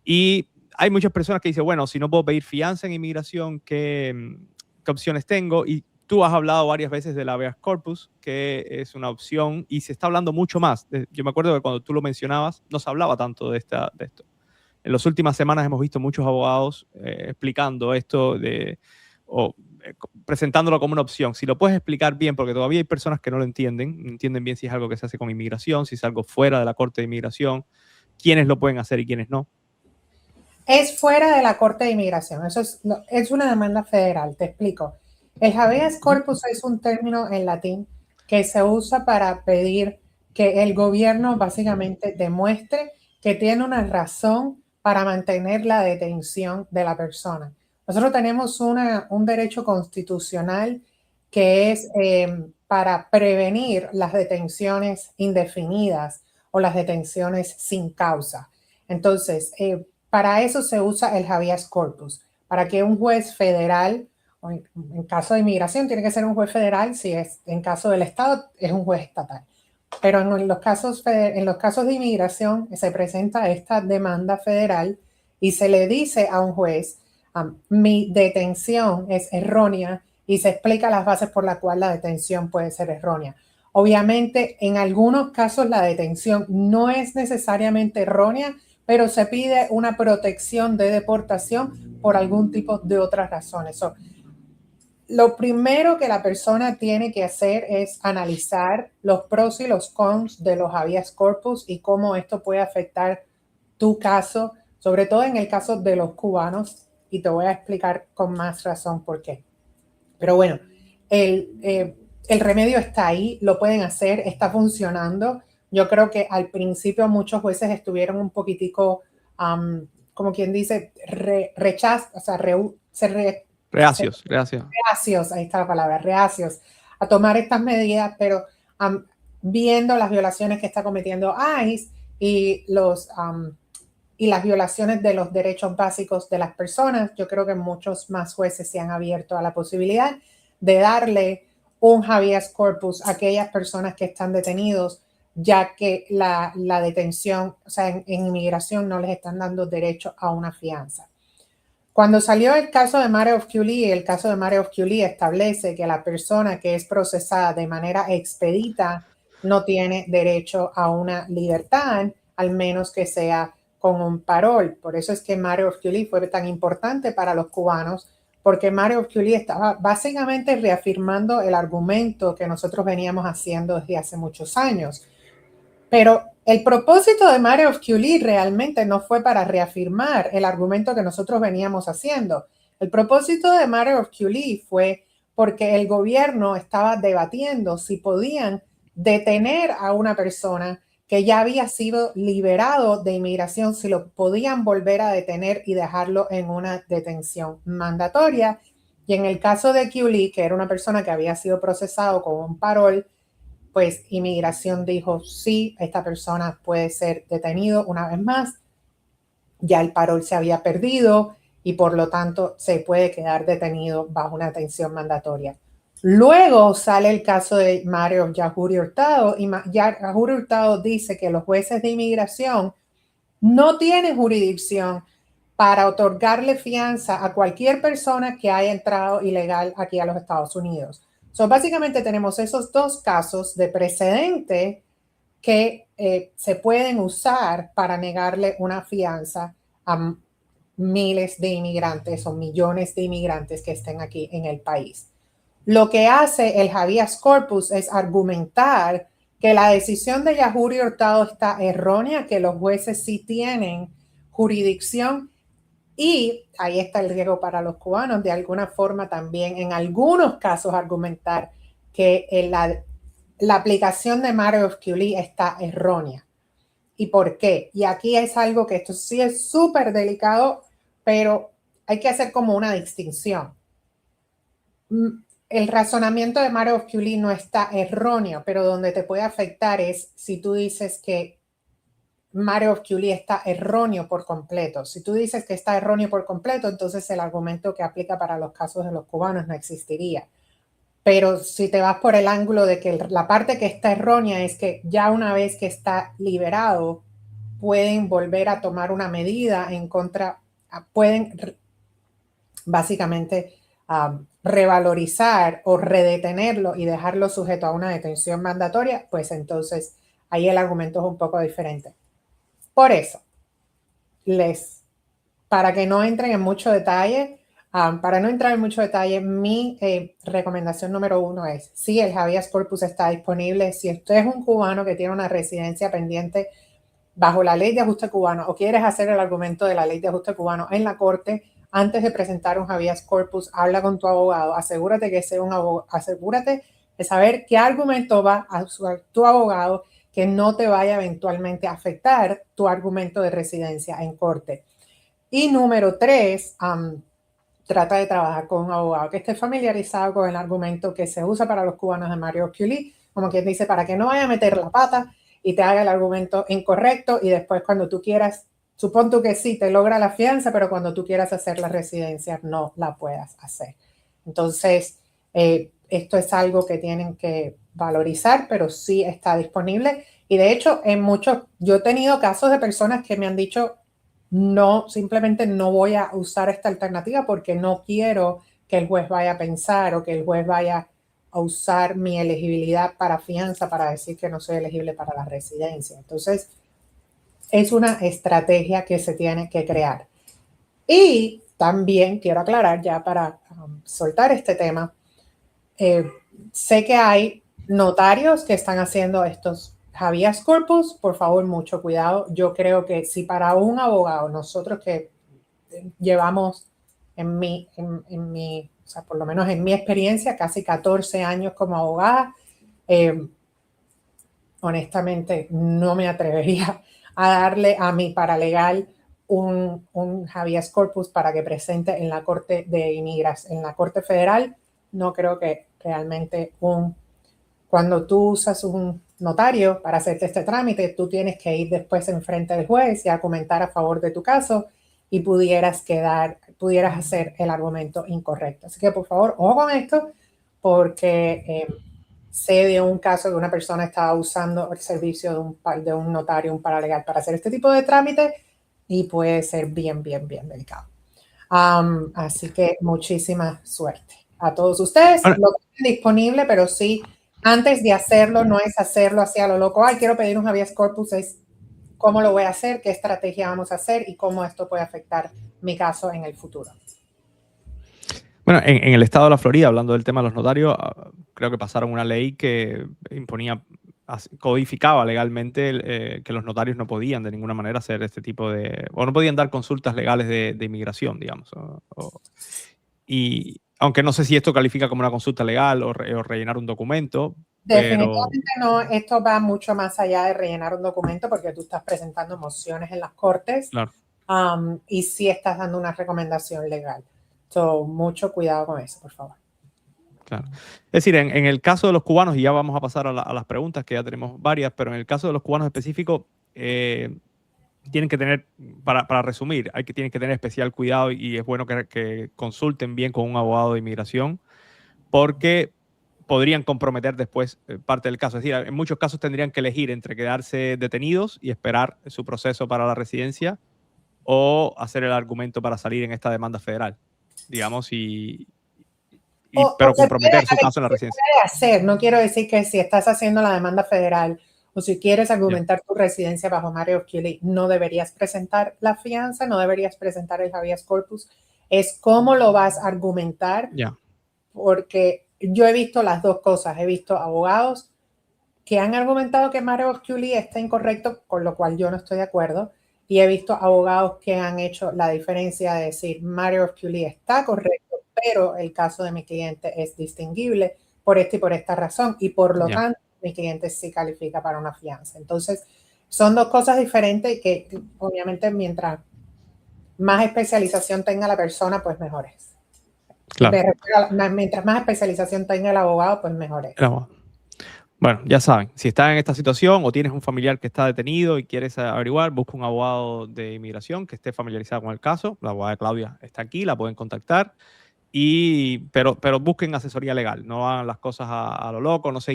Y hay muchas personas que dicen, bueno, si no puedo pedir fianza en inmigración, ¿qué opciones tengo? Y tú has hablado varias veces del habeas corpus, que es una opción, y se está hablando mucho más. Yo me acuerdo que cuando tú lo mencionabas, no se hablaba tanto de esto. En las últimas semanas hemos visto muchos abogados explicando esto o presentándolo como una opción. Si lo puedes explicar bien, porque todavía hay personas que no lo entienden, no entienden bien si es algo que se hace con inmigración, si es algo fuera de la Corte de Inmigración, quiénes lo pueden hacer y quiénes no. Es fuera de la Corte de Inmigración. Eso es una demanda federal. Te explico. El habeas corpus es un término en latín que se usa para pedir que el gobierno básicamente demuestre que tiene una razón para mantener la detención de la persona. Nosotros tenemos un derecho constitucional que es para prevenir las detenciones indefinidas o las detenciones sin causa. Entonces, para eso se usa el habeas corpus, para que un juez federal, o en caso de inmigración tiene que ser un juez federal, si es en caso del Estado es un juez estatal. Pero en los casos de inmigración se presenta esta demanda federal y se le dice a un juez, mi detención es errónea y se explica las bases por las cuales la detención puede ser errónea. Obviamente, en algunos casos la detención no es necesariamente errónea, pero se pide una protección de deportación por algún tipo de otras razones. Lo primero que la persona tiene que hacer es analizar los pros y los cons de los habeas corpus y cómo esto puede afectar tu caso, sobre todo en el caso de los cubanos, y te voy a explicar con más razón por qué. Pero bueno, el remedio está ahí, lo pueden hacer, está funcionando. Yo creo que al principio muchos jueces estuvieron un poquitico, como quien dice, Reacios. reacios, ahí está la palabra, reacios a tomar estas medidas, pero viendo las violaciones que está cometiendo ICE y las violaciones de los derechos básicos de las personas, yo creo que muchos más jueces se han abierto a la posibilidad de darle un habeas corpus a aquellas personas que están detenidos, ya que la detención, o sea, en inmigración no les están dando derecho a una fianza. Cuando salió el caso de Matter of QLE, el caso de Matter of QLE establece que la persona que es procesada de manera expedita no tiene derecho a una libertad, al menos que sea con un parol. Por eso es que Matter of QLE fue tan importante para los cubanos, porque Matter of QLE estaba básicamente reafirmando el argumento que nosotros veníamos haciendo desde hace muchos años. Pero el propósito de Matter of QLE realmente no fue para reafirmar el argumento que nosotros veníamos haciendo. El propósito de Matter of QLE fue porque el gobierno estaba debatiendo si podían detener a una persona que ya había sido liberado de inmigración, si lo podían volver a detener y dejarlo en una detención mandatoria. Y en el caso de QLE, que era una persona que había sido procesado con un parol, pues inmigración dijo, sí, esta persona puede ser detenido una vez más, ya el parol se había perdido y por lo tanto se puede quedar detenido bajo una detención mandatoria. Luego sale el caso de Matter Yajuri Hurtado y Yajuri Hurtado dice que los jueces de inmigración no tienen jurisdicción para otorgarle fianza a cualquier persona que haya entrado ilegal aquí a los Estados Unidos. Básicamente tenemos esos dos casos de precedente que se pueden usar para negarle una fianza a miles de inmigrantes o millones de inmigrantes que estén aquí en el país. Lo que hace el habeas corpus es argumentar que la decisión de Yajuri Hurtado está errónea, que los jueces sí tienen jurisdicción y ahí está el riesgo para los cubanos, de alguna forma también en algunos casos argumentar que la aplicación de Matter of QLE está errónea. ¿Y por qué? Y aquí es algo que esto sí es súper delicado, pero hay que hacer como una distinción. El razonamiento de Matter of QLE no está erróneo, pero donde te puede afectar es si tú dices que Matter of QLE está erróneo por completo. Si tú dices que está erróneo por completo, entonces el argumento que aplica para los casos de los cubanos no existiría. Pero si te vas por el ángulo de que la parte que está errónea es que ya una vez que está liberado, pueden volver a tomar una medida en contra, pueden básicamente revalorizar o redetenerlo y dejarlo sujeto a una detención mandatoria, pues entonces ahí el argumento es un poco diferente. Por eso, para que no entren en mucho detalle, para no entrar en mucho detalle, mi recomendación número 1 es, si el habeas corpus está disponible, si usted es un cubano que tiene una residencia pendiente bajo la ley de ajuste cubano o quieres hacer el argumento de la ley de ajuste cubano en la corte, antes de presentar un habeas corpus, habla con tu abogado, asegúrate que sea un abogado, asegúrate de saber qué argumento va a usar tu abogado que no te vaya eventualmente a afectar tu argumento de residencia en corte. Y número 3, trata de trabajar con un abogado que esté familiarizado con el argumento que se usa para los cubanos de Mario Ochiuli, como quien dice, para que no vaya a meter la pata y te haga el argumento incorrecto y después cuando tú quieras, supón tú que sí, te logra la fianza, pero cuando tú quieras hacer la residencia no la puedas hacer. Entonces, esto es algo que tienen que valorizar, pero sí está disponible. Y de hecho, yo he tenido casos de personas que me han dicho, no, simplemente no voy a usar esta alternativa porque no quiero que el juez vaya a pensar o que el juez vaya a usar mi elegibilidad para fianza para decir que no soy elegible para la residencia. Entonces, es una estrategia que se tiene que crear. Y también quiero aclarar ya para soltar este tema, sé que hay notarios que están haciendo estos habeas corpus, por favor, mucho cuidado. Yo creo que si para un abogado, nosotros que llevamos o sea, por lo menos en mi experiencia, casi 14 años como abogada, honestamente no me atrevería a darle a mi paralegal un habeas corpus para que presente en la Corte de Inmigración, en la Corte Federal. No creo que realmente cuando tú usas un notario para hacerte este trámite, tú tienes que ir después enfrente del juez y argumentar a favor de tu caso y pudieras hacer el argumento incorrecto. Así que por favor, ojo con esto, porque sé de un caso de una persona estaba usando el servicio de un notario, un paralegal para hacer este tipo de trámite y puede ser bien, bien, bien delicado. Así que muchísima suerte a todos ustedes. Bueno, lo tienen disponible, pero sí, antes de hacerlo, no es hacerlo hacia lo loco. Ay, quiero pedir un habeas corpus, es cómo lo voy a hacer, qué estrategia vamos a hacer y cómo esto puede afectar mi caso en el futuro. bueno, en el estado de la Florida, hablando del tema de los notarios, creo que pasaron una ley que codificaba legalmente que los notarios no podían de ninguna manera hacer este tipo o no podían dar consultas legales de inmigración, digamos. Y aunque no sé si esto califica como una consulta legal o rellenar un documento. Definitivamente no, esto va mucho más allá de rellenar un documento porque tú estás presentando mociones en las cortes, claro. Y sí estás dando una recomendación legal. So, mucho cuidado con eso, por favor. Claro. Es decir, en el caso de los cubanos, y ya vamos a pasar a las preguntas, que ya tenemos varias, pero en el caso de los cubanos específicos, tienen que tener, para resumir, tienen que tener especial cuidado y es bueno que consulten bien con un abogado de inmigración porque podrían comprometer después parte del caso. Es decir, en muchos casos tendrían que elegir entre quedarse detenidos y esperar su proceso para la residencia o hacer el argumento para salir en esta demanda federal, digamos, pero comprometer su caso en la residencia. No quiero decir que si estás haciendo la demanda federal o si quieres argumentar tu residencia bajo Mario Ochiuli, no deberías presentar la fianza, no deberías presentar el habeas corpus. Es cómo lo vas a argumentar, porque yo he visto las dos cosas. He visto abogados que han argumentado que Mario Ochiuli está incorrecto, con lo cual yo no estoy de acuerdo. Y he visto abogados que han hecho la diferencia de decir Mario Ochiuli está correcto, pero el caso de mi cliente es distinguible por esta y por esta razón. Y por lo tanto, mi cliente sí califica para una fianza. Entonces, son dos cosas diferentes que obviamente mientras más especialización tenga la persona, pues mejor es. Claro. Mientras más especialización tenga el abogado, pues mejor es. Claro. Bueno, ya saben, si estás en esta situación o tienes un familiar que está detenido y quieres averiguar, busca un abogado de inmigración que esté familiarizado con el caso. La abogada Claudia está aquí, la pueden contactar. Pero busquen asesoría legal, no hagan las cosas a lo loco, no se